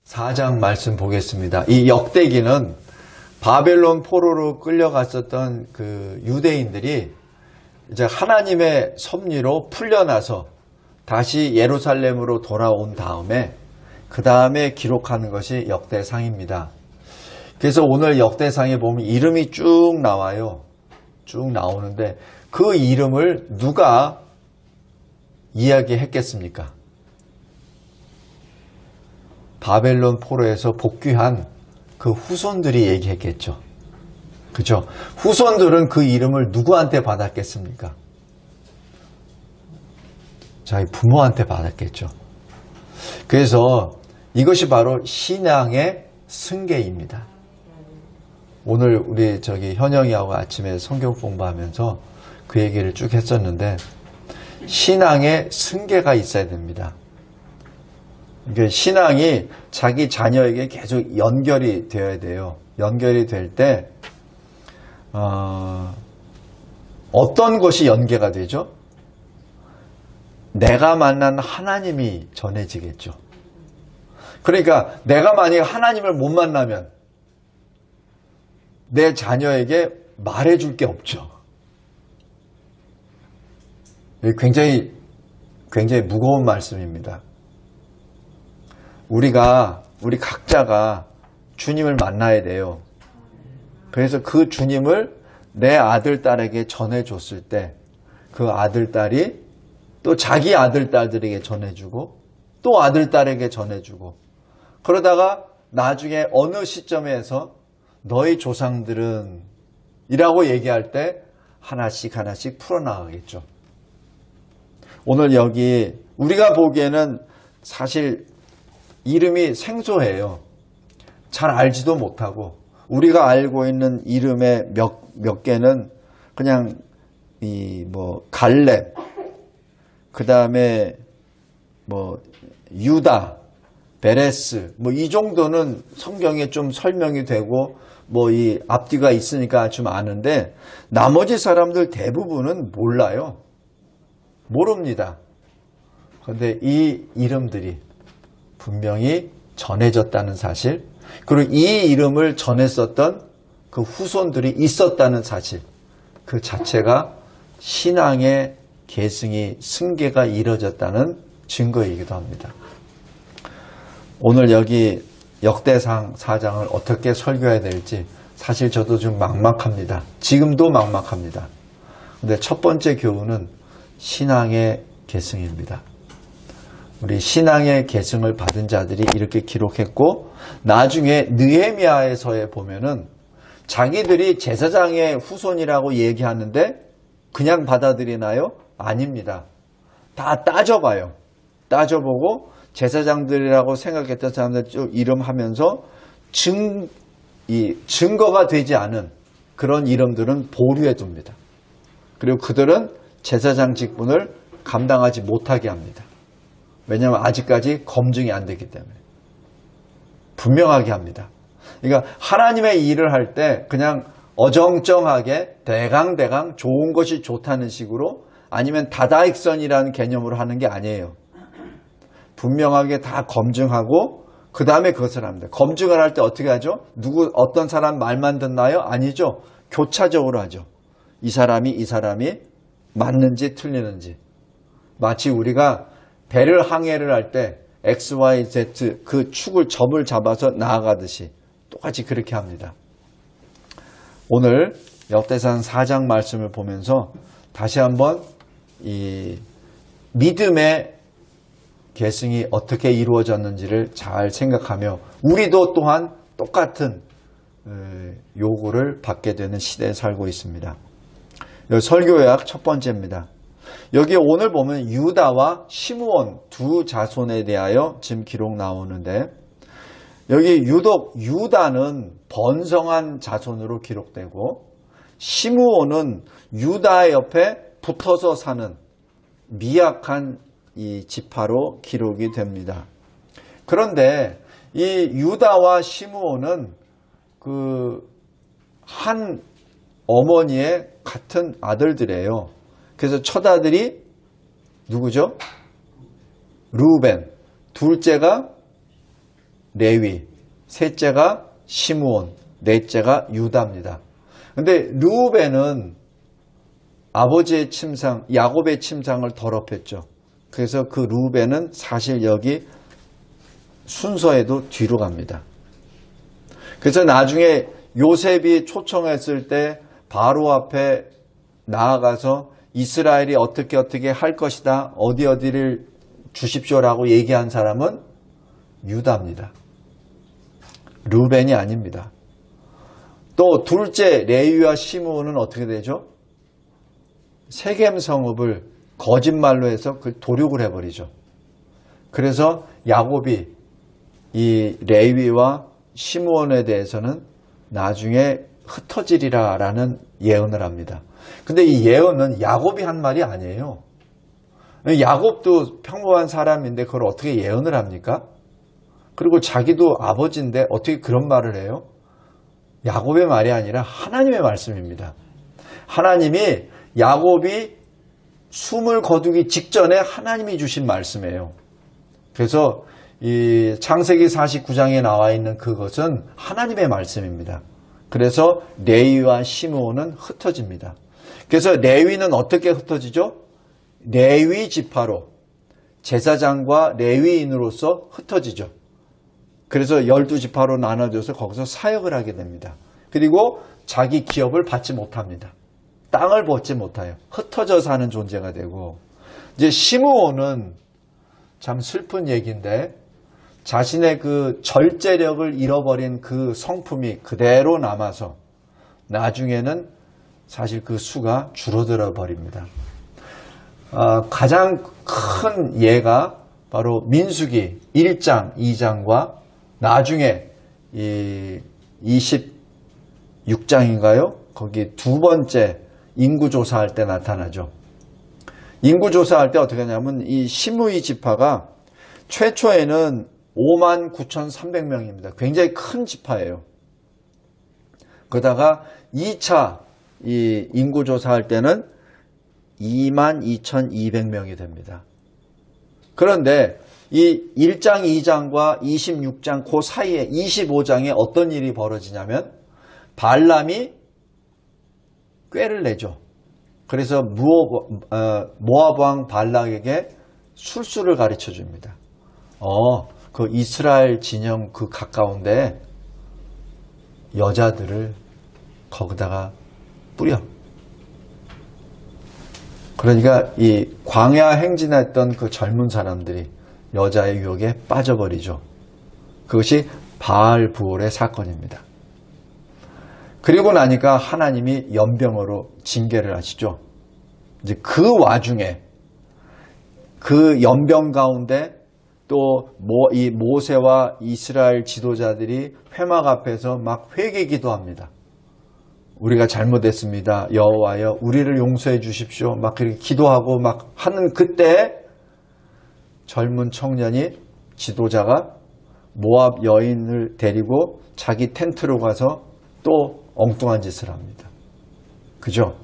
4장 말씀 보겠습니다. 이 역대기는 바벨론 포로로 끌려갔었던 그 유대인들이 이제 하나님의 섭리로 풀려나서 다시 예루살렘으로 돌아온 다음에 그 다음에 기록하는 것이 역대상입니다. 그래서 오늘 역대상에 보면 이름이 쭉 나와요. 쭉 나오는데 그 이름을 누가 이야기했겠습니까? 바벨론 포로에서 복귀한 그 후손들이 얘기했겠죠. 그죠? 후손들은 그 이름을 누구한테 받았겠습니까? 자기 부모한테 받았겠죠. 그래서 이것이 바로 신앙의 승계입니다. 오늘 우리 현영이하고 아침에 성경 공부하면서 그 얘기를 쭉 했었는데 신앙의 승계가 있어야 됩니다. 그러니까 신앙이 자기 자녀에게 계속 연결이 되어야 돼요. 연결이 될 때 어떤 것이 연계가 되죠? 내가 만난 하나님이 전해지겠죠. 그러니까 내가 만약에 하나님을 못 만나면 내 자녀에게 말해줄 게 없죠. 굉장히 무거운 말씀입니다. 우리 각자가 주님을 만나야 돼요. 그래서 그 주님을 내 아들, 딸에게 전해줬을 때 그 아들, 딸이 또 자기 아들, 딸들에게 전해주고 또 아들, 딸에게 전해주고 그러다가 나중에 어느 시점에서 너희 조상들은 이라고 얘기할 때 하나씩 풀어나가겠죠. 오늘 여기 우리가 보기에는 사실 이름이 생소해요. 잘 알지도 못하고 우리가 알고 있는 이름의 몇 개는 그냥 갈렙, 그 다음에 유다, 베레스 이 정도는 성경에 좀 설명이 되고 이 앞뒤가 있으니까 좀 아는데 나머지 사람들 대부분은 몰라요. 모릅니다. 그런데 이 이름들이 분명히 전해졌다는 사실, 그리고 이 이름을 전했었던 그 후손들이 있었다는 사실, 그 자체가 신앙의 계승이 승계가 이루어졌다는 증거이기도 합니다. 오늘 여기 역대상 4장을 어떻게 설교해야 될지 사실 저도 좀 막막합니다. 지금도 막막합니다. 근데 첫 번째 교훈은 신앙의 계승입니다. 우리 신앙의 계승을 받은 자들이 이렇게 기록했고 나중에 느헤미야에서에 보면은 자기들이 제사장의 후손이라고 얘기하는데 그냥 받아들이나요? 아닙니다. 다 따져봐요. 따져보고 제사장들이라고 생각했던 사람들 쭉 이름하면서 증거가 되지 않은 그런 이름들은 보류해 둡니다. 그리고 그들은 제사장 직분을 감당하지 못하게 합니다. 왜냐하면 아직까지 검증이 안 됐기 때문에. 분명하게 합니다. 그러니까 하나님의 일을 할 때 그냥 어정쩡하게 대강 좋은 것이 좋다는 식으로 아니면 다다익선이라는 개념으로 하는 게 아니에요. 분명하게 다 검증하고 그 다음에 그것을 합니다. 검증을 할 때 어떻게 하죠? 어떤 사람 말만 듣나요? 아니죠. 교차적으로 하죠. 이 사람이 맞는지 틀리는지. 마치 우리가 배를 항해를 할 때 X, Y, Z 그 점을 잡아서 나아가듯이 똑같이 그렇게 합니다. 오늘 역대상 4장 말씀을 보면서 다시 한번 이 믿음의 계승이 어떻게 이루어졌는지를 잘 생각하며 우리도 또한 똑같은 요구를 받게 되는 시대에 살고 있습니다. 설교 요약 첫 번째입니다. 여기 오늘 보면 유다와 시므온 두 자손에 대하여 지금 기록 나오는데 여기 유독 유다는 번성한 자손으로 기록되고 시므온은 유다 옆에 붙어서 사는 미약한 이 지파로 기록이 됩니다. 그런데 이 유다와 시므온은 한 어머니의 같은 아들들이에요. 그래서 첫 아들이 누구죠? 르우벤, 둘째가 레위, 셋째가 시므온, 넷째가 유다입니다. 근데 르우벤은 아버지의 침상, 야곱의 침상을 더럽혔죠. 그래서 그 르우벤은 사실 여기 순서에도 뒤로 갑니다. 그래서 나중에 요셉이 초청했을 때 바로 앞에 나아가서 이스라엘이 어떻게 할 것이다, 어디를 주십시오라고 얘기한 사람은 유다입니다. 르우벤이 아닙니다. 또 둘째 레위와 시므온은 어떻게 되죠? 세겜 성읍을 거짓말로 해서 그 도륙을 해버리죠. 그래서 야곱이 이 레위와 시므온에 대해서는 나중에 흩어지리라 라는 예언을 합니다. 근데 이 예언은 야곱이 한 말이 아니에요. 야곱도 평범한 사람인데 그걸 어떻게 예언을 합니까? 그리고 자기도 아버지인데 어떻게 그런 말을 해요? 야곱의 말이 아니라 하나님의 말씀입니다. 하나님이 야곱이 숨을 거두기 직전에 하나님이 주신 말씀이에요. 그래서 이 창세기 49장에 나와 있는 그것은 하나님의 말씀입니다. 그래서 레위와 시므온은 흩어집니다. 그래서 레위는 어떻게 흩어지죠? 레위 지파로, 제사장과 레위인으로서 흩어지죠. 그래서 12지파로 나눠져서 거기서 사역을 하게 됩니다. 그리고 자기 기업을 받지 못합니다. 땅을 벗지 못해요. 흩어져 사는 존재가 되고, 이제 시므온은 참 슬픈 얘기인데 자신의 그 절제력을 잃어버린 그 성품이 그대로 남아서 나중에는 사실 그 수가 줄어들어 버립니다. 가장 큰 예가 바로 민수기 1장, 2장과 나중에 이 26장인가요? 거기 두 번째 인구조사할 때 나타나죠. 인구조사할 때 어떻게 하냐면 이 시므이 지파가 최초에는 59,300명입니다. 굉장히 큰 지파예요. 그러다가 2차 이 인구조사할 때는 22,200명이 됩니다. 그런데 이 1장, 2장과 26장 그 사이에 25장에 어떤 일이 벌어지냐면 발람이 꾀를 내죠. 그래서 모압 왕 발락에게 술수를 가르쳐 줍니다. 그 이스라엘 진영 그 가까운데 여자들을 거기다가 뿌려. 그러니까 이 광야 행진했던 그 젊은 사람들이 여자의 유혹에 빠져버리죠. 그것이 바알 부올의 사건입니다. 그리고 나니까 하나님이 연병으로 징계를 하시죠. 이제 그 와중에 그 연병 가운데 또 이 모세와 이스라엘 지도자들이 회막 앞에서 막 회개 기도합니다. 우리가 잘못했습니다. 여호와여 우리를 용서해 주십시오. 막 그렇게 기도하고 막 하는 그때 젊은 청년이 지도자가 모압 여인을 데리고 자기 텐트로 가서 또 엉뚱한 짓을 합니다. 그죠?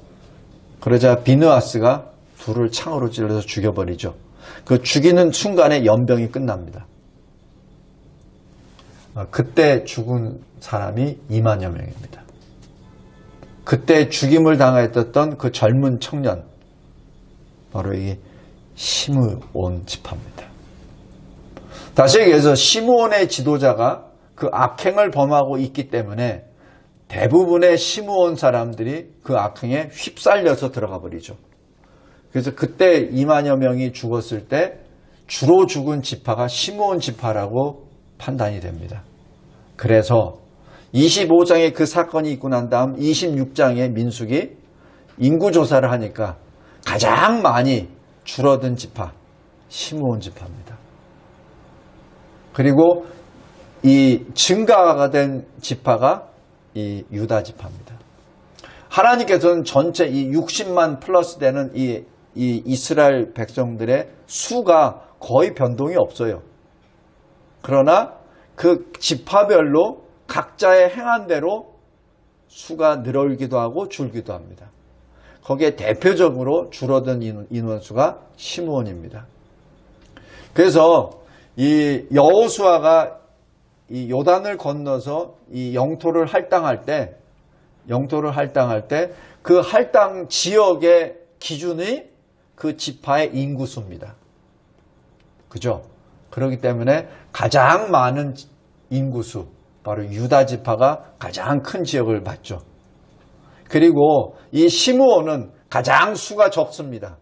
그러자 비느하스가 둘을 창으로 찔러서 죽여버리죠. 그 죽이는 순간에 연병이 끝납니다. 그때 죽은 사람이 2만여 명입니다. 그때 죽임을 당했던 그 젊은 청년, 바로 이 시므온 지파입니다. 다시 얘기해서 시므온의 지도자가 그 악행을 범하고 있기 때문에 대부분의 시므온 사람들이 그 악행에 휩쓸려서 들어가 버리죠. 그래서 그때 2만여 명이 죽었을 때 주로 죽은 지파가 시므온 지파라고 판단이 됩니다. 그래서 25장에 그 사건이 있고 난 다음 26장의 민수기 인구조사를 하니까 가장 많이 줄어든 지파, 시므온 지파입니다. 그리고 이 증가가 된 지파가 이 유다 지파입니다. 하나님께서는 전체 이 60만 플러스 되는 이 이스라엘 백성들의 수가 거의 변동이 없어요. 그러나 그 지파별로 각자의 행한 대로 수가 늘어기도 하고 줄기도 합니다. 거기에 대표적으로 줄어든 인원수가 시므온입니다. 그래서 이 여호수아가 이 요단을 건너서 이 영토를 할당할 때 그 할당 지역의 기준이 그 지파의 인구수입니다. 그죠? 그렇기 때문에 가장 많은 인구수, 바로 유다 지파가 가장 큰 지역을 받죠. 그리고 이 시므온은 가장 수가 적습니다.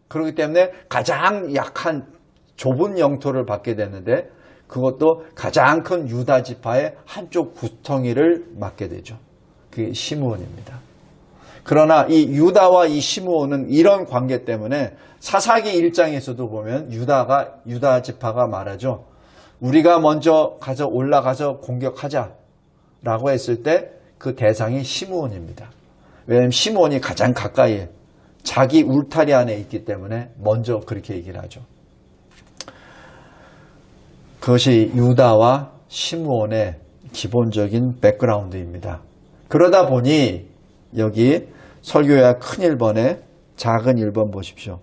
그렇기 때문에 가장 약한 좁은 영토를 받게 되는데 그것도 가장 큰 유다 지파의 한쪽 구덩이를 맡게 되죠. 그게 시므온입니다. 그러나 이 유다와 이 시므온은 이런 관계 때문에 사사기 1장에서도 보면 유다 지파가 말하죠. 우리가 먼저 올라가서 공격하자라고 했을 때 그 대상이 시므온입니다. 왜냐하면 시므온이 가장 가까이에 자기 울타리 안에 있기 때문에 먼저 그렇게 얘기를 하죠. 그것이 유다와 시므온의 기본적인 백그라운드입니다. 그러다 보니 여기 설교야 큰 1번에 작은 1번 보십시오.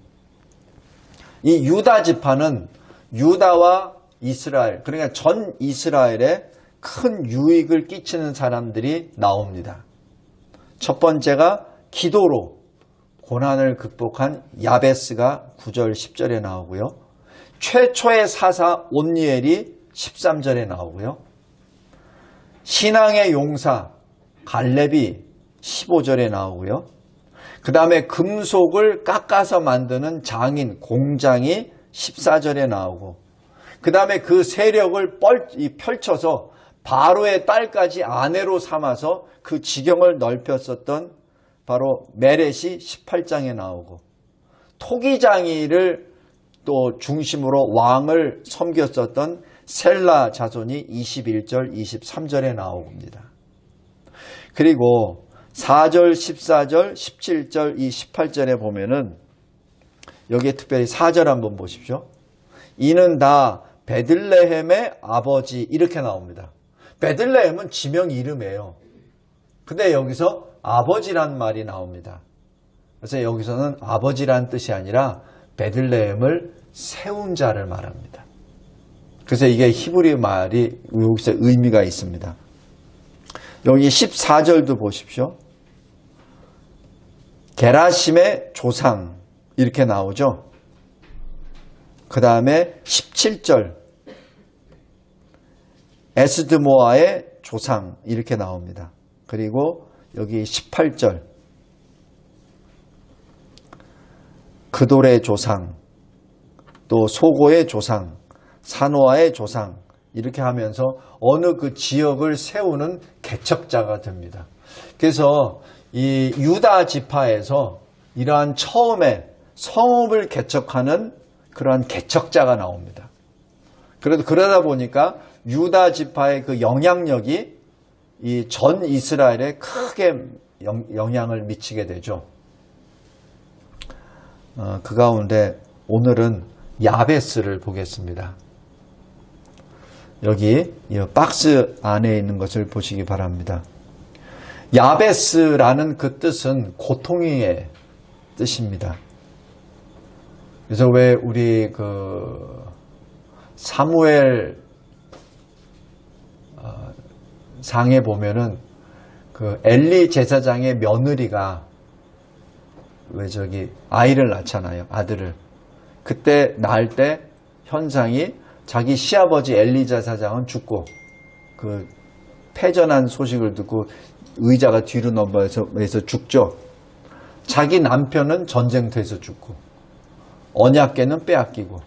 이 유다 지파는 유다와 이스라엘, 그러니까 전 이스라엘에 큰 유익을 끼치는 사람들이 나옵니다. 첫 번째가 기도로 고난을 극복한 야베스가 9절 10절에 나오고요. 최초의 사사 온니엘이 13절에 나오고요. 신앙의 용사 갈렙이 15절에 나오고요. 그 다음에 금속을 깎아서 만드는 장인 공장이 14절에 나오고, 그 다음에 그 세력을 펼쳐서 바로의 딸까지 아내로 삼아서 그 지경을 넓혔었던 바로 메렛이 18장에 나오고, 토기장이를 또 중심으로 왕을 섬겼었던 셀라 자손이 21절, 23절에 나옵니다. 그리고 4절, 14절, 17절, 이 18절에 보면은 여기에 특별히 4절 한번 보십시오. 이는 다 베들레헴의 아버지, 이렇게 나옵니다. 베들레헴은 지명 이름이에요. 근데 여기서 아버지란 말이 나옵니다. 그래서 여기서는 아버지란 뜻이 아니라 베들레헴을 세운 자를 말합니다. 그래서 이게 히브리 말이 여기서 의미가 있습니다. 여기 14절도 보십시오. 게라심의 조상, 이렇게 나오죠. 그 다음에 17절 에스드모아의 조상, 이렇게 나옵니다. 그리고 여기 18절 그돌의 조상, 또 소고의 조상, 사노아의 조상, 이렇게 하면서 어느 그 지역을 세우는 개척자가 됩니다. 그래서 이 유다 지파에서 이러한 처음에 성읍을 개척하는 그러한 개척자가 나옵니다. 그러다 보니까 유다 지파의 그 영향력이 이 전 이스라엘에 크게 영향을 미치게 되죠. 그 가운데 오늘은 야베스를 보겠습니다. 여기 이 박스 안에 있는 것을 보시기 바랍니다. 야베스라는 그 뜻은 고통의 뜻입니다. 그래서 왜 우리 그 사무엘 상에 보면은 그 엘리 제사장의 며느리가 왜 저기 아이를 낳잖아요. 아들을. 그때 낳을 때 현상이 자기 시아버지 엘리 제사장은 죽고 그 패전한 소식을 듣고 의자가 뒤로 넘어져서 죽죠. 자기 남편은 전쟁터에서 죽고 언약궤는 빼앗기고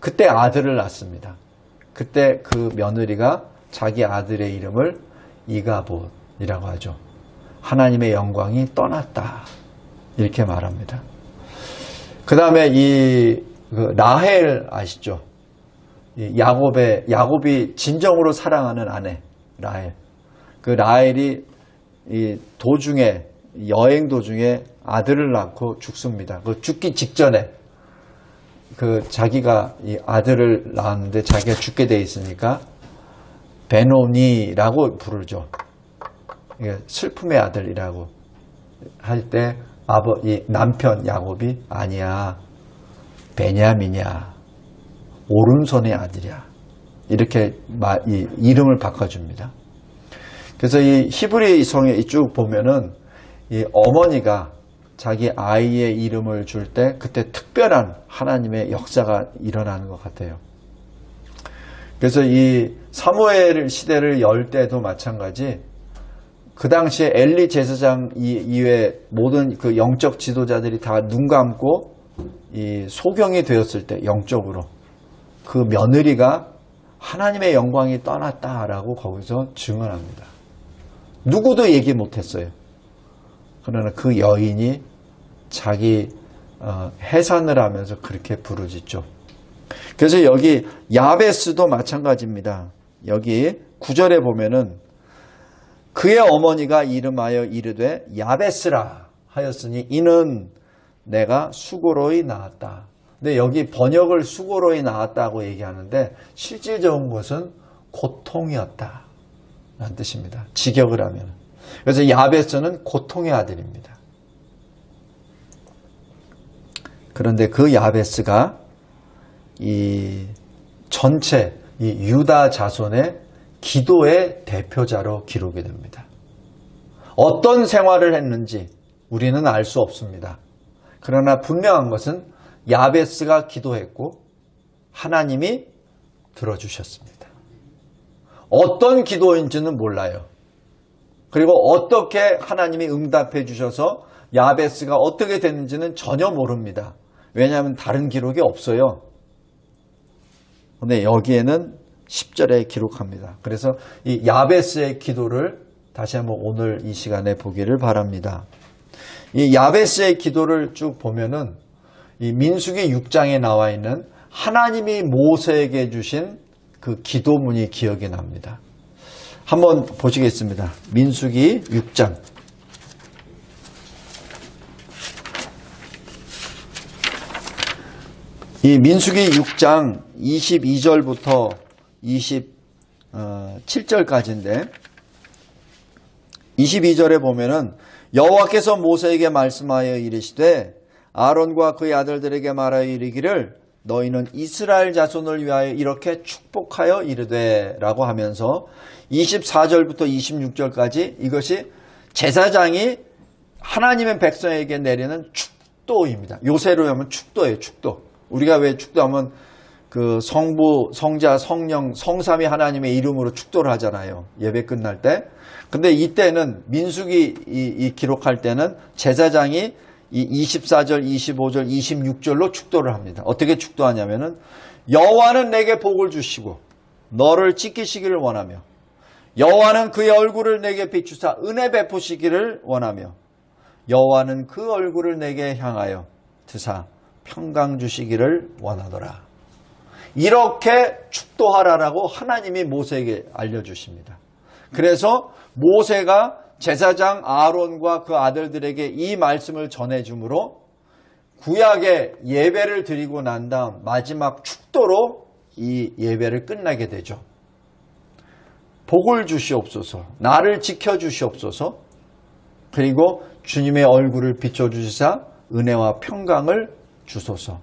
그때 아들을 낳습니다. 그때 그 며느리가 자기 아들의 이름을 이가봇이라고 하죠. 하나님의 영광이 떠났다, 이렇게 말합니다. 그 다음에 이 라헬 아시죠? 야곱이 진정으로 사랑하는 아내 라헬. 그 라헬이 이 도중에, 여행 도중에 아들을 낳고 죽습니다. 그 죽기 직전에 그 자기가 이 아들을 낳았는데 자기가 죽게 돼 있으니까 베노니라고 부르죠. 슬픔의 아들이라고 할 때 이 남편 야곱이 아니야, 베냐민이야. 오른손의 아들이야. 이렇게 이름을 바꿔줍니다. 그래서 이 히브리 성에 쭉 보면은 이 어머니가 자기 아이의 이름을 줄 때 그때 특별한 하나님의 역사가 일어나는 것 같아요. 그래서 이 사무엘 시대를 열 때도 마찬가지, 그 당시에 엘리 제사장 이외 모든 그 영적 지도자들이 다 눈 감고 이 소경이 되었을 때 영적으로 그 며느리가 하나님의 영광이 떠났다라고 거기서 증언합니다. 누구도 얘기 못했어요. 그러나 그 여인이 자기 해산을 하면서 그렇게 부르짖죠. 그래서 여기 야베스도 마찬가지입니다. 여기 9절에 보면은 그의 어머니가 이름하여 이르되 야베스라 하였으니 이는 내가 수고로이 낳았다. 근데 여기 번역을 수고로이 낳았다고 얘기하는데 실질적인 것은 고통이었다 라는 뜻입니다. 직역을 하면. 그래서 야베스는 고통의 아들입니다. 그런데 그 야베스가 이 전체 이 유다 자손의 기도의 대표자로 기록이 됩니다. 어떤 생활을 했는지 우리는 알 수 없습니다. 그러나 분명한 것은 야베스가 기도했고 하나님이 들어주셨습니다. 어떤 기도인지는 몰라요. 그리고 어떻게 하나님이 응답해 주셔서 야베스가 어떻게 됐는지는 전혀 모릅니다. 왜냐하면 다른 기록이 없어요. 근데 여기에는 10절에 기록합니다. 그래서 이 야베스의 기도를 다시 한번 오늘 이 시간에 보기를 바랍니다. 이 야베스의 기도를 쭉 보면은 이 민수기 6장에 나와 있는 하나님이 모세에게 주신 그 기도문이 기억이 납니다. 한번 보시겠습니다. 민수기 6장. 이 민수기 6장 22절부터 27절까지인데 22절에 보면은 여호와께서 모세에게 말씀하여 이르시되 아론과 그의 아들들에게 말하여 이르기를 너희는 이스라엘 자손을 위하여 이렇게 축복하여 이르되 라고 하면서 24절부터 26절까지 이것이 제사장이 하나님의 백성에게 내리는 축도입니다. 요새로 하면 축도예요. 축도. 우리가 왜 축도하면 그 성부, 성자, 성령, 성삼위 하나님의 이름으로 축도를 하잖아요. 예배 끝날 때. 근데 이때는 민수기 이 기록할 때는 제사장이 이 24절, 25절, 26절로 축도를 합니다. 어떻게 축도하냐면은 여호와는 내게 복을 주시고 너를 지키시기를 원하며 여호와는 그의 얼굴을 내게 비추사 은혜 베푸시기를 원하며 여호와는 그 얼굴을 내게 향하여 드사 평강 주시기를 원하더라. 이렇게 축도하라라고 하나님이 모세에게 알려주십니다. 그래서 모세가 제사장 아론과 그 아들들에게 이 말씀을 전해주므로 구약의 예배를 드리고 난 다음 마지막 축도로 이 예배를 끝나게 되죠. 복을 주시옵소서, 나를 지켜주시옵소서, 그리고 주님의 얼굴을 비춰주시사 은혜와 평강을 주소서.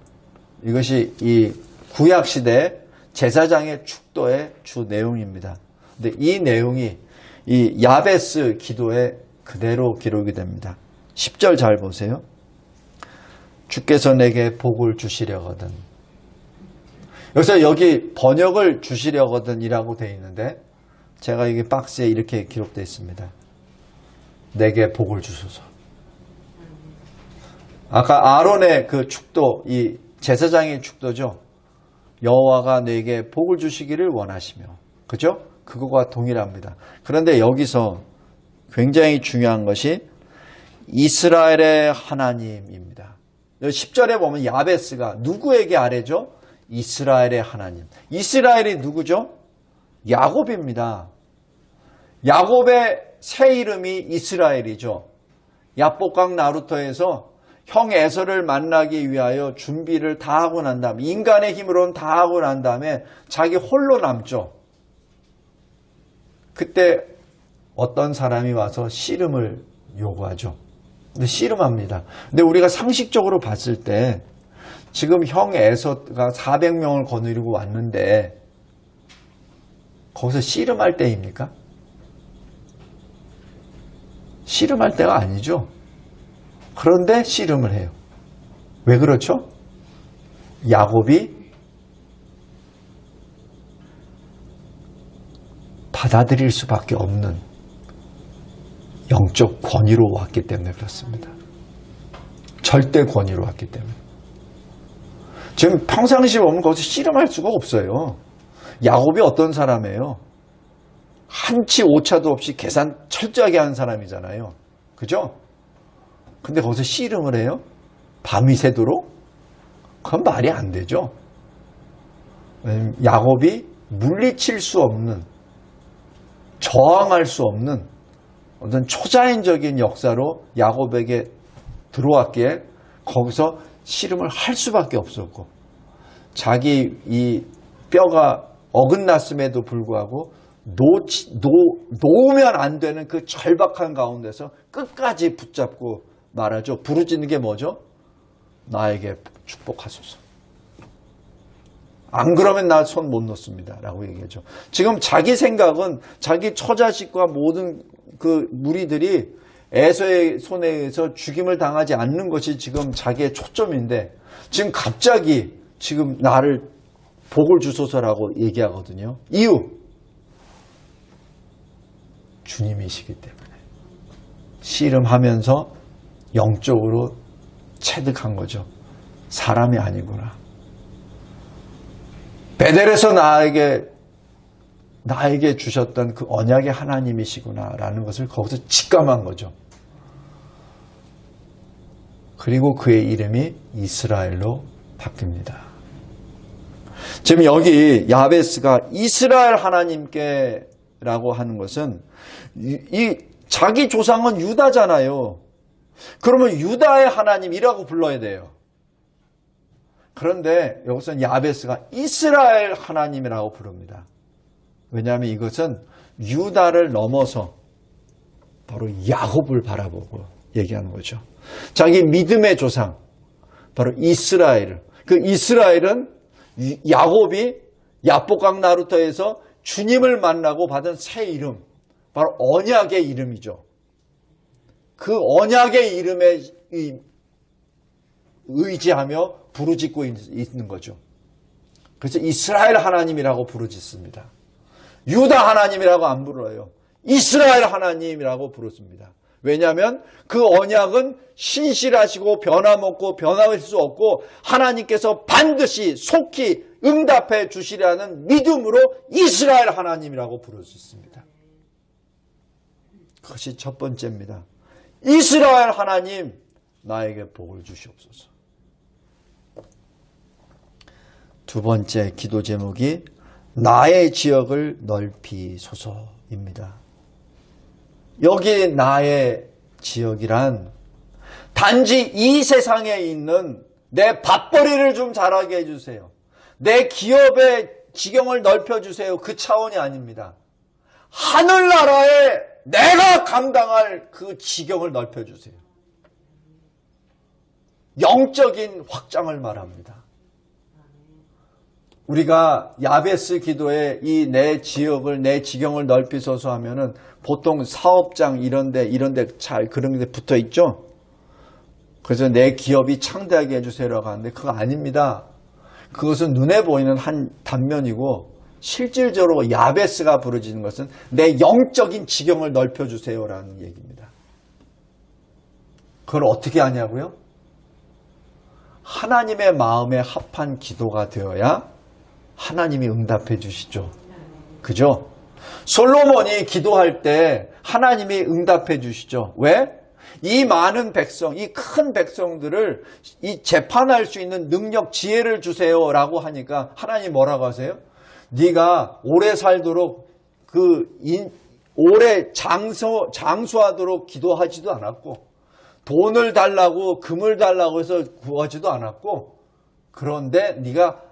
이것이 이 구약시대 제사장의 축도의 주 내용입니다. 근데 이 내용이 이 야베스 기도에 그대로 기록이 됩니다. 10절 잘 보세요. 주께서 내게 복을 주시려거든. 여기서 여기 번역을 주시려거든 이라고 되어 있는데 제가 이게 박스에 이렇게 기록되어 있습니다. 내게 복을 주소서. 아까 아론의 그 축도, 이 제사장의 축도죠. 여호와가 내게 복을 주시기를 원하시며. 그죠? 그거와 동일합니다. 그런데 여기서 굉장히 중요한 것이 이스라엘의 하나님입니다. 10절에 보면 야베스가 누구에게 아뢰죠? 이스라엘의 하나님. 이스라엘이 누구죠? 야곱입니다. 야곱의 새 이름이 이스라엘이죠. 야복강 나루터에서 형 에서를 만나기 위하여 준비를 다 하고 난 다음에 인간의 힘으로는 다 하고 난 다음에 자기 홀로 남죠. 그때 어떤 사람이 와서 씨름을 요구하죠. 근데 씨름합니다. 근데 우리가 상식적으로 봤을 때 지금 형 에서가 400명을 거느리고 왔는데 거기서 씨름할 때입니까? 씨름할 때가 아니죠. 그런데 씨름을 해요. 왜 그렇죠? 야곱이 받아들일 수밖에 없는 영적 권위로 왔기 때문에 그렇습니다. 절대 권위로 왔기 때문에. 지금 평상시에 보면 거기서 씨름할 수가 없어요. 야곱이 어떤 사람이에요? 한치 오차도 없이 계산 철저하게 하는 사람이잖아요. 그죠? 근데 거기서 씨름을 해요? 밤이 새도록? 그건 말이 안 되죠. 야곱이 물리칠 수 없는, 저항할 수 없는 어떤 초자연적인 역사로 야곱에게 들어왔기에 거기서 씨름을 할 수밖에 없었고, 자기 이 뼈가 어긋났음에도 불구하고 놓으면 안 되는 그 절박한 가운데서 끝까지 붙잡고 말하죠. 부르짖는 게 뭐죠? 나에게 축복하소서. 안 그러면 나 손 못 놓습니다. 라고 얘기하죠. 지금 자기 생각은 자기 처자식과 모든 그 무리들이 에서의 손에 의해서 죽임을 당하지 않는 것이 지금 자기의 초점인데, 지금 갑자기 지금 나를 복을 주소서라고 얘기하거든요. 이유, 주님이시기 때문에. 씨름하면서 영적으로 체득한 거죠. 사람이 아니구나. 베델에서 나에게 주셨던 그 언약의 하나님이시구나라는 것을 거기서 직감한 거죠. 그리고 그의 이름이 이스라엘로 바뀝니다. 지금 여기 야베스가 이스라엘 하나님께라고 하는 것은 이 자기 조상은 유다잖아요. 그러면 유다의 하나님이라고 불러야 돼요. 그런데 여기서는 야베스가 이스라엘 하나님이라고 부릅니다. 왜냐하면 이것은 유다를 넘어서 바로 야곱을 바라보고 얘기하는 거죠. 자기 믿음의 조상, 바로 이스라엘. 그 이스라엘은 야곱이 야복강 나루터에서 주님을 만나고 받은 새 이름, 바로 언약의 이름이죠. 그 언약의 이름에 의지하며 부르짖고 있는 거죠. 그래서 이스라엘 하나님이라고 부르짖습니다. 유다 하나님이라고 안 불러요. 이스라엘 하나님이라고 부르습니다. 왜냐하면 그 언약은 신실하시고 변함없고 변할 수 없고 하나님께서 반드시 속히 응답해 주시라는 믿음으로 이스라엘 하나님이라고 부를 수 있습니다. 그것이 첫 번째입니다. 이스라엘 하나님, 나에게 복을 주시옵소서. 두 번째 기도 제목이 나의 지역을 넓히소서입니다. 여기 나의 지역이란 단지 이 세상에 있는 내 밥벌이를 좀 잘하게 해주세요. 내 기업의 지경을 넓혀주세요. 그 차원이 아닙니다. 하늘나라에 내가 감당할 그 지경을 넓혀주세요. 영적인 확장을 말합니다. 우리가 야베스 기도에 이 내 지역을, 내 지경을 넓히소서 하면은 보통 사업장 이런데 잘 그런 데 붙어 있죠? 그래서 내 기업이 창대하게 해주세요라고 하는데 그거 아닙니다. 그것은 눈에 보이는 한 단면이고 실질적으로 야베스가 부르짖는 것은 내 영적인 지경을 넓혀주세요라는 얘기입니다. 그걸 어떻게 하냐고요? 하나님의 마음에 합한 기도가 되어야 하나님이 응답해 주시죠. 그죠? 솔로몬이 기도할 때 하나님이 응답해 주시죠. 왜? 이 많은 백성, 이 큰 백성들을 이 재판할 수 있는 능력, 지혜를 주세요라고 하니까 하나님 뭐라고 하세요? 네가 오래 살도록 오래 장수하도록 기도하지도 않았고 돈을 달라고 금을 달라고 해서 구하지도 않았고 그런데 네가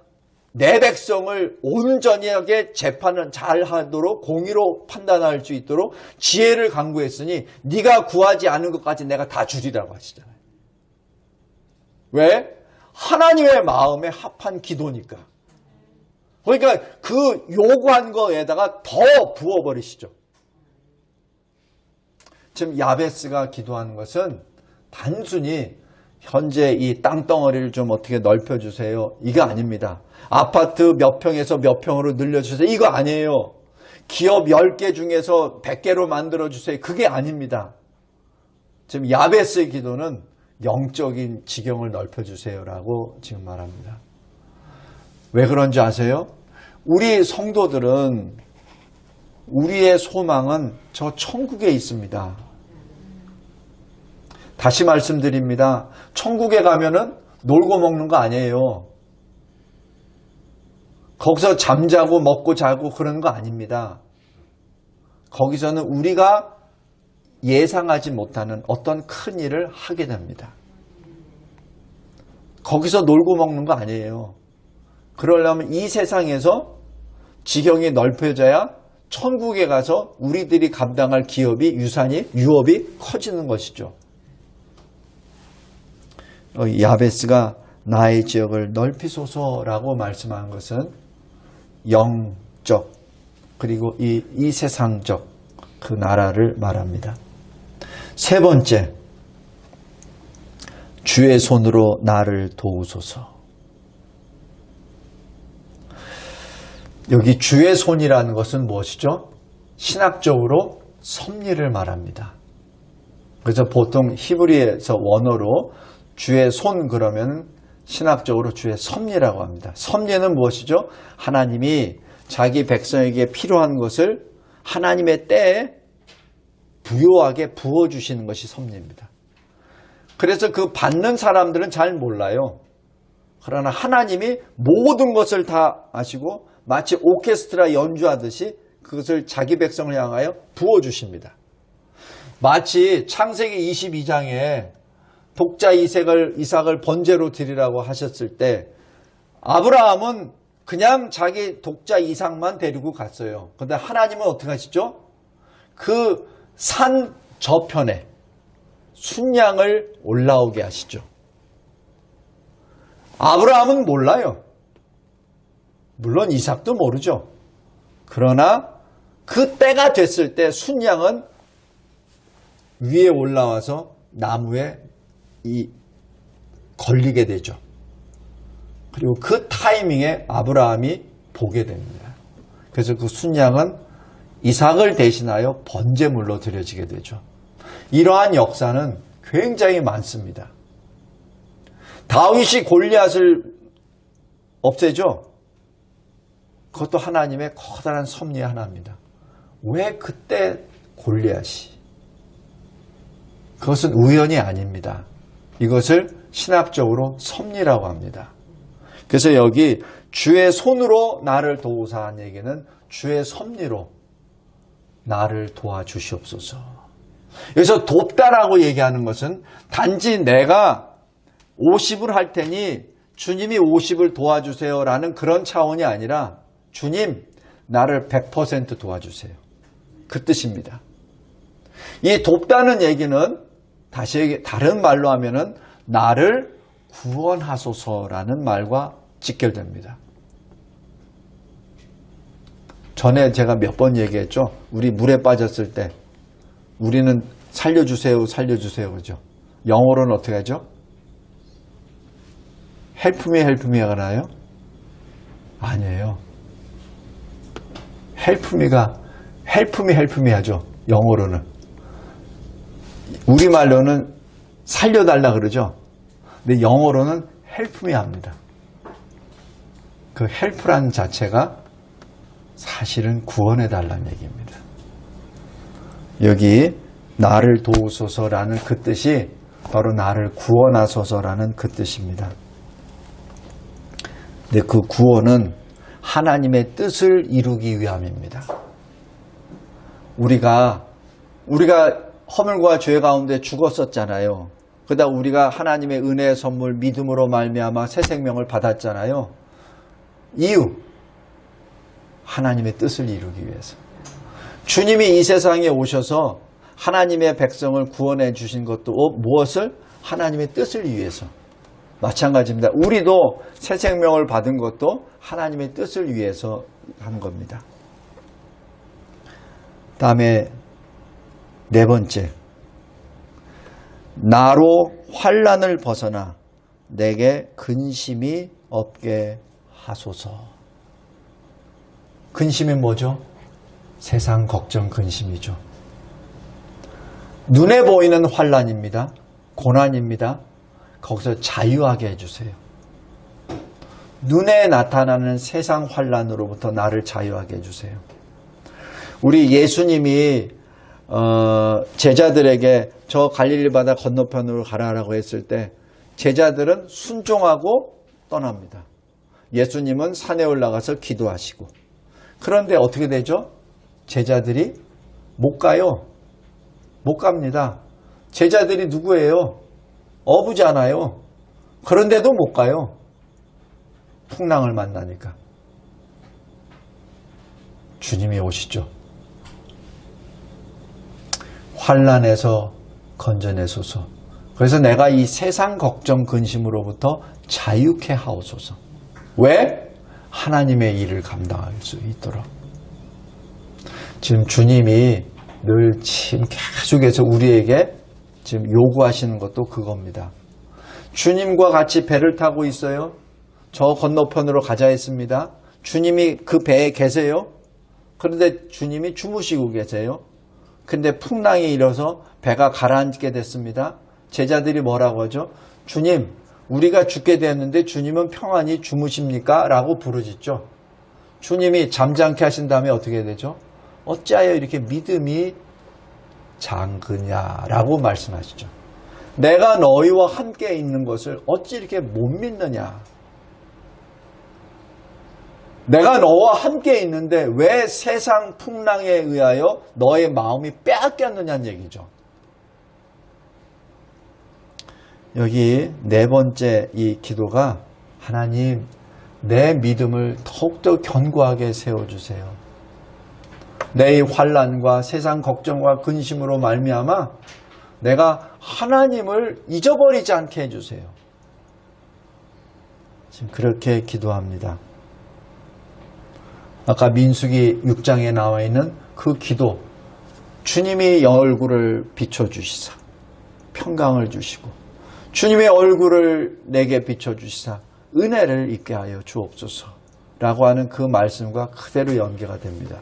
내 백성을 온전하게 재판을 잘하도록 공의로 판단할 수 있도록 지혜를 강구했으니 네가 구하지 않은 것까지 내가 다 주리라고 하시잖아요. 왜? 하나님의 마음에 합한 기도니까. 그러니까 그 요구한 거에다가 더 부어버리시죠. 지금 야베스가 기도하는 것은 단순히 현재 이 땅덩어리를 좀 어떻게 넓혀주세요. 이거 아닙니다. 아파트 몇 평에서 몇 평으로 늘려주세요. 이거 아니에요. 기업 10개 중에서 100개로 만들어주세요. 그게 아닙니다. 지금 야베스의 기도는 영적인 지경을 넓혀주세요라고 지금 말합니다. 왜 그런지 아세요? 우리 성도들은 우리의 소망은 저 천국에 있습니다. 다시 말씀드립니다. 천국에 가면은 놀고 먹는 거 아니에요. 거기서 잠자고 먹고 자고 그러는 거 아닙니다. 거기서는 우리가 예상하지 못하는 어떤 큰 일을 하게 됩니다. 거기서 놀고 먹는 거 아니에요. 그러려면 이 세상에서 지경이 넓혀져야 천국에 가서 우리들이 감당할 기업이, 유산이, 유업이 커지는 것이죠. 야베스가 나의 지역을 넓히소서라고 말씀한 것은 영적 그리고 이 세상적 그 나라를 말합니다. 세 번째, 주의 손으로 나를 도우소서. 여기 주의 손이라는 것은 무엇이죠? 신학적으로 섭리를 말합니다. 그래서 보통 히브리에서 원어로 주의 손 그러면 신학적으로 주의 섭리라고 합니다. 섭리는 무엇이죠? 하나님이 자기 백성에게 필요한 것을 하나님의 때에 부요하게 부어주시는 것이 섭리입니다. 그래서 그 받는 사람들은 잘 몰라요. 그러나 하나님이 모든 것을 다 아시고 마치 오케스트라 연주하듯이 그것을 자기 백성을 향하여 부어주십니다. 마치 창세기 22장에 독자 이삭을 번제로 드리라고 하셨을 때 아브라함은 그냥 자기 독자 이삭만 데리고 갔어요. 그런데 하나님은 어떻게 하시죠? 그 산 저편에 순양을 올라오게 하시죠. 아브라함은 몰라요. 물론 이삭도 모르죠. 그러나 그 때가 됐을 때 순양은 위에 올라와서 나무에 걸리게 되죠. 그리고 그 타이밍에 아브라함이 보게 됩니다. 그래서 그 순양은 이삭을 대신하여 번제물로 드려지게 되죠. 이러한 역사는 굉장히 많습니다. 다윗이 골리앗을 없애죠. 그것도 하나님의 커다란 섭리의 하나입니다. 왜 그때 골리앗이? 그것은 우연이 아닙니다. 이것을 신학적으로 섭리라고 합니다. 그래서 여기 주의 손으로 나를 도우사 한 얘기는 주의 섭리로 나를 도와주시옵소서. 여기서 돕다라고 얘기하는 것은 단지 내가 50을 할 테니 주님이 50을 도와주세요라는 그런 차원이 아니라 주님 나를 100% 도와주세요. 그 뜻입니다. 이 돕다는 얘기는 다른 말로 하면은 나를 구원하소서라는 말과 직결됩니다. 전에 제가 몇 번 얘기했죠. 우리 물에 빠졌을 때 우리는 살려주세요, 살려주세요 그죠? 영어로는 어떻게 하죠? Help me, help me가 나요? 아니에요. help me 하죠. 영어로는. 우리말로는 살려달라 그러죠. 근데 영어로는 help me 합니다. 그 help라는 자체가 사실은 구원해달라는 얘기입니다. 여기 나를 도우소서라는 그 뜻이 바로 나를 구원하소서라는 그 뜻입니다. 근데 그 구원은 하나님의 뜻을 이루기 위함입니다. 우리가 허물과 죄 가운데 죽었었잖아요. 그러다 우리가 하나님의 은혜의 선물 믿음으로 말미암아 새 생명을 받았잖아요. 이유 하나님의 뜻을 이루기 위해서. 주님이 이 세상에 오셔서 하나님의 백성을 구원해 주신 것도 무엇을? 하나님의 뜻을 위해서. 마찬가지입니다. 우리도 새 생명을 받은 것도 하나님의 뜻을 위해서 한 겁니다. 다음에 네 번째, 나로 환난을 벗어나 내게 근심이 없게 하소서. 근심이 뭐죠? 세상 걱정 근심이죠. 눈에 보이는 환난입니다. 고난입니다. 거기서 자유하게 해주세요. 눈에 나타나는 세상 환난으로부터 나를 자유하게 해주세요. 우리 예수님이 제자들에게 저 갈릴리 바다 건너편으로 가라라고 했을 때 제자들은 순종하고 떠납니다. 예수님은 산에 올라가서 기도하시고. 그런데 어떻게 되죠? 제자들이 못 가요. 못 갑니다. 제자들이 누구예요? 어부잖아요. 그런데도 못 가요. 풍랑을 만나니까. 주님이 오시죠. 환난에서 건져내소서. 그래서 내가 이 세상 걱정 근심으로부터 자유케 하옵소서. 왜? 하나님의 일을 감당할 수 있도록. 지금 주님이 늘 지금 계속해서 우리에게 지금 요구하시는 것도 그겁니다. 주님과 같이 배를 타고 있어요. 저 건너편으로 가자 했습니다. 주님이 그 배에 계세요. 그런데 주님이 주무시고 계세요. 근데 풍랑이 일어서 배가 가라앉게 됐습니다. 제자들이 뭐라고 하죠? 주님, 우리가 죽게 되었는데 주님은 평안히 주무십니까? 라고 부르짖죠. 주님이 잠잠케 하신 다음에 어떻게 되죠? 어찌하여 이렇게 믿음이 작으냐라고 말씀하시죠. 내가 너희와 함께 있는 것을 어찌 이렇게 못 믿느냐? 내가 너와 함께 있는데 왜 세상 풍랑에 의하여 너의 마음이 빼앗겼느냐는 얘기죠. 여기 네 번째 이 기도가 하나님 내 믿음을 더욱더 견고하게 세워주세요. 내 환난과 세상 걱정과 근심으로 말미암아 내가 하나님을 잊어버리지 않게 해주세요. 지금 그렇게 기도합니다. 아까 민수기 6장에 나와 있는 그 기도, 주님이 얼굴을 비춰주시사 평강을 주시고 주님의 얼굴을 내게 비춰주시사 은혜를 있게 하여 주옵소서 라고 하는 그 말씀과 그대로 연계가 됩니다.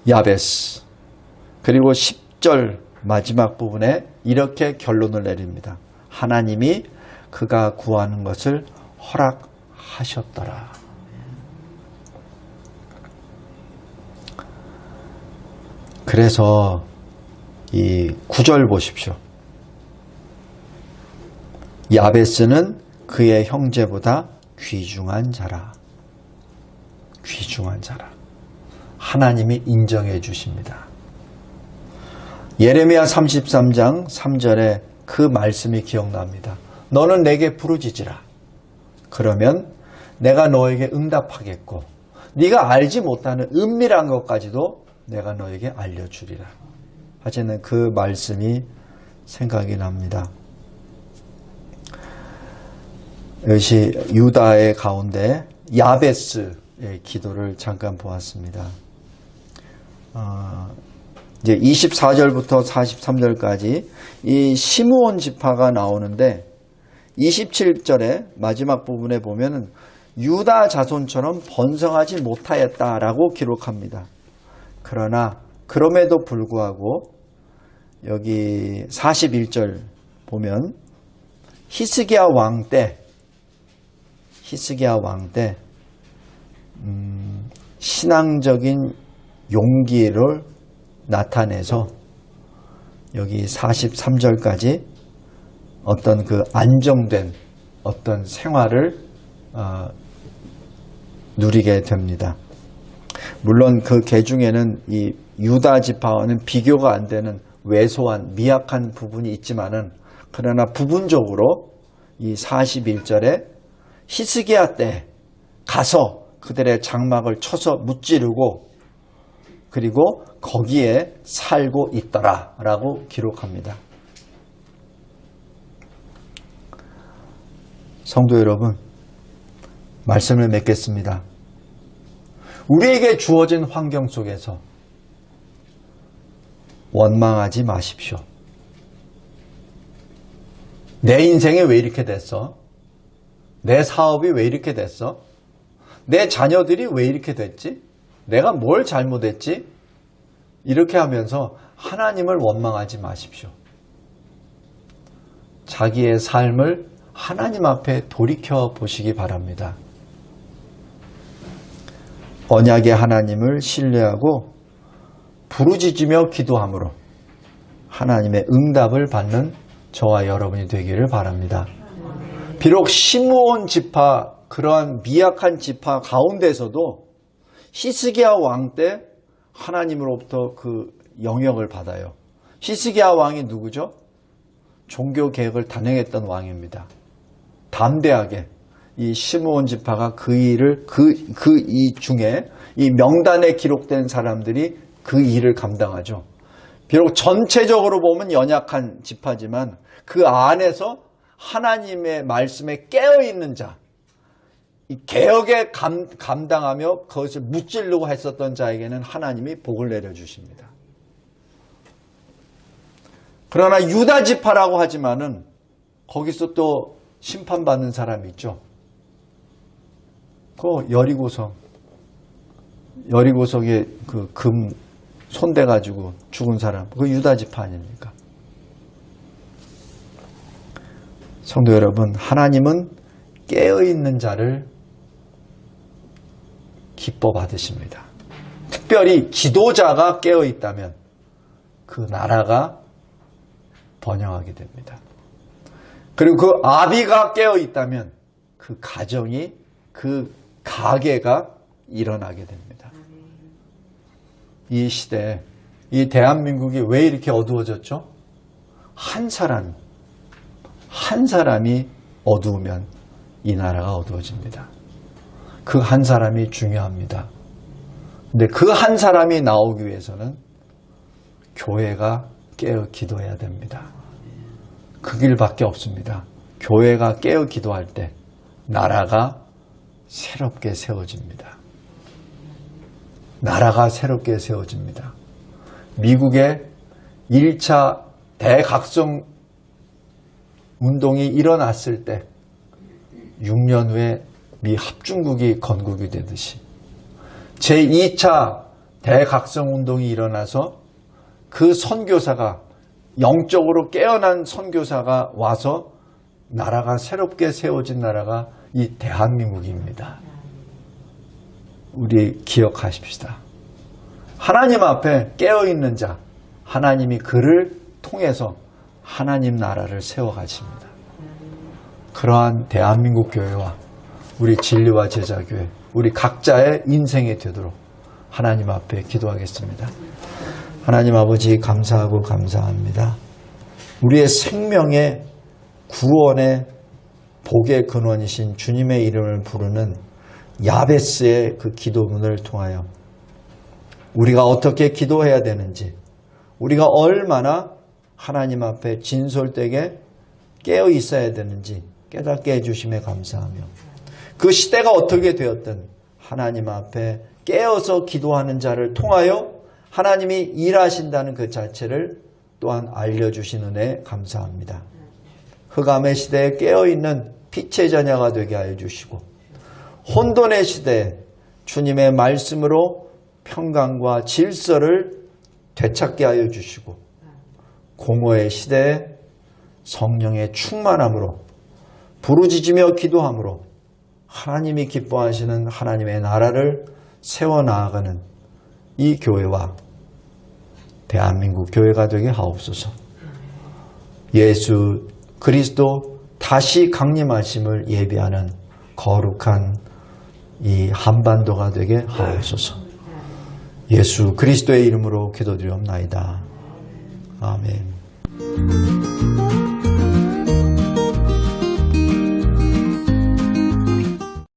야베스, 그리고 10절 마지막 부분에 이렇게 결론을 내립니다. 하나님이 그가 구하는 것을 허락하셨더라. 그래서 이 9절 보십시오. 야베스는 그의 형제보다 귀중한 자라. 귀중한 자라. 하나님이 인정해 주십니다. 예레미야 33장 3절에 그 말씀이 기억납니다. 너는 내게 부르짖으라. 그러면 내가 너에게 응답하겠고 네가 알지 못하는 은밀한 것까지도 내가 너에게 알려주리라. 하시는 그 말씀이 생각이 납니다. 이것이 유다의 가운데 야베스의 기도를 잠깐 보았습니다. 이제 24절부터 43절까지 이 시므온 지파가 나오는데 27절의 마지막 부분에 보면은 유다 자손처럼 번성하지 못하였다라고 기록합니다. 그러나 그럼에도 불구하고 여기 41절 보면 히스기야 왕 때 신앙적인 용기를 나타내서 여기 43절까지 어떤 그 안정된 어떤 생활을 누리게 됩니다. 물론 그 계중에는 이 유다 지파와는 비교가 안 되는 왜소한 미약한 부분이 있지만은 그러나 부분적으로 이 41절에 히스기야 때 가서 그들의 장막을 쳐서 무찌르고 그리고 거기에 살고 있더라 라고 기록합니다. 성도 여러분, 말씀을 맺겠습니다. 우리에게 주어진 환경 속에서 원망하지 마십시오. 내 인생이 왜 이렇게 됐어? 내 사업이 왜 이렇게 됐어? 내 자녀들이 왜 이렇게 됐지? 내가 뭘 잘못했지? 이렇게 하면서 하나님을 원망하지 마십시오. 자기의 삶을 하나님 앞에 돌이켜 보시기 바랍니다. 언약의 하나님을 신뢰하고 부르짖으며 기도함으로 하나님의 응답을 받는 저와 여러분이 되기를 바랍니다. 비록 시므온 지파, 그러한 미약한 지파 가운데서도 히스기야 왕 때 하나님으로부터 그 영역을 받아요. 히스기야 왕이 누구죠? 종교 개혁을 단행했던 왕입니다. 담대하게 이 시므온 지파가 그 일을 이 중에 이 명단에 기록된 사람들이 그 일을 감당하죠. 비록 전체적으로 보면 연약한 지파지만 그 안에서 하나님의 말씀에 깨어있는 자, 이 개혁에 감당하며 그것을 무찌르고 했었던 자에게는 하나님이 복을 내려주십니다. 그러나 유다 지파라고 하지만은 거기서 또 심판받는 사람이 있죠. 그 여리고성에 그 금 손대가지고 죽은 사람, 그 유다 지파 아닙니까? 성도 여러분, 하나님은 깨어있는 자를 기뻐 받으십니다. 특별히 기도자가 깨어있다면 그 나라가 번영하게 됩니다. 그리고 그 아비가 깨어있다면 그 가정이, 그 가계가 일어나게 됩니다. 이 시대에, 이 대한민국이 왜 이렇게 어두워졌죠? 한 사람이 어두우면 이 나라가 어두워집니다. 그 한 사람이 중요합니다. 근데 그 한 사람이 나오기 위해서는 교회가 깨어 기도해야 됩니다. 그 길밖에 없습니다. 교회가 깨어 기도할 때 나라가 새롭게 세워집니다. 나라가 새롭게 세워집니다. 미국의 1차 대각성 운동이 일어났을 때 6년 후에 미 합중국이 건국이 되듯이 제2차 대각성 운동이 일어나서 그 선교사가, 영적으로 깨어난 선교사가 와서 나라가 새롭게 세워진 나라가 이 대한민국입니다. 우리 기억하십시다. 하나님 앞에 깨어있는 자, 하나님이 그를 통해서 하나님 나라를 세워가십니다. 그러한 대한민국 교회와 우리 진리와 제자교회, 우리 각자의 인생이 되도록 하나님 앞에 기도하겠습니다. 하나님 아버지, 감사하고 감사합니다. 우리의 생명의 구원의 복의 근원이신 주님의 이름을 부르는 야베스의 그 기도문을 통하여 우리가 어떻게 기도해야 되는지, 우리가 얼마나 하나님 앞에 진솔되게 깨어 있어야 되는지 깨닫게 해주심에 감사하며, 그 시대가 어떻게 되었든 하나님 앞에 깨어서 기도하는 자를 통하여 하나님이 일하신다는 그 자체를 또한 알려주신 은혜에 감사합니다. 흑암의 시대에 깨어있는 빛의 자녀가 되게 하여 주시고, 혼돈의 시대에 주님의 말씀으로 평강과 질서를 되찾게 하여 주시고, 공허의 시대에 성령의 충만함으로 부르짖으며 기도함으로 하나님이 기뻐하시는 하나님의 나라를 세워나가는 이 교회와 대한민국 교회가 되게 하옵소서. 예수 그리스도 다시 강림하심을 예비하는 거룩한 이 한반도가 되게 하옵소서. 예수 그리스도의 이름으로 기도드리옵나이다. 아멘.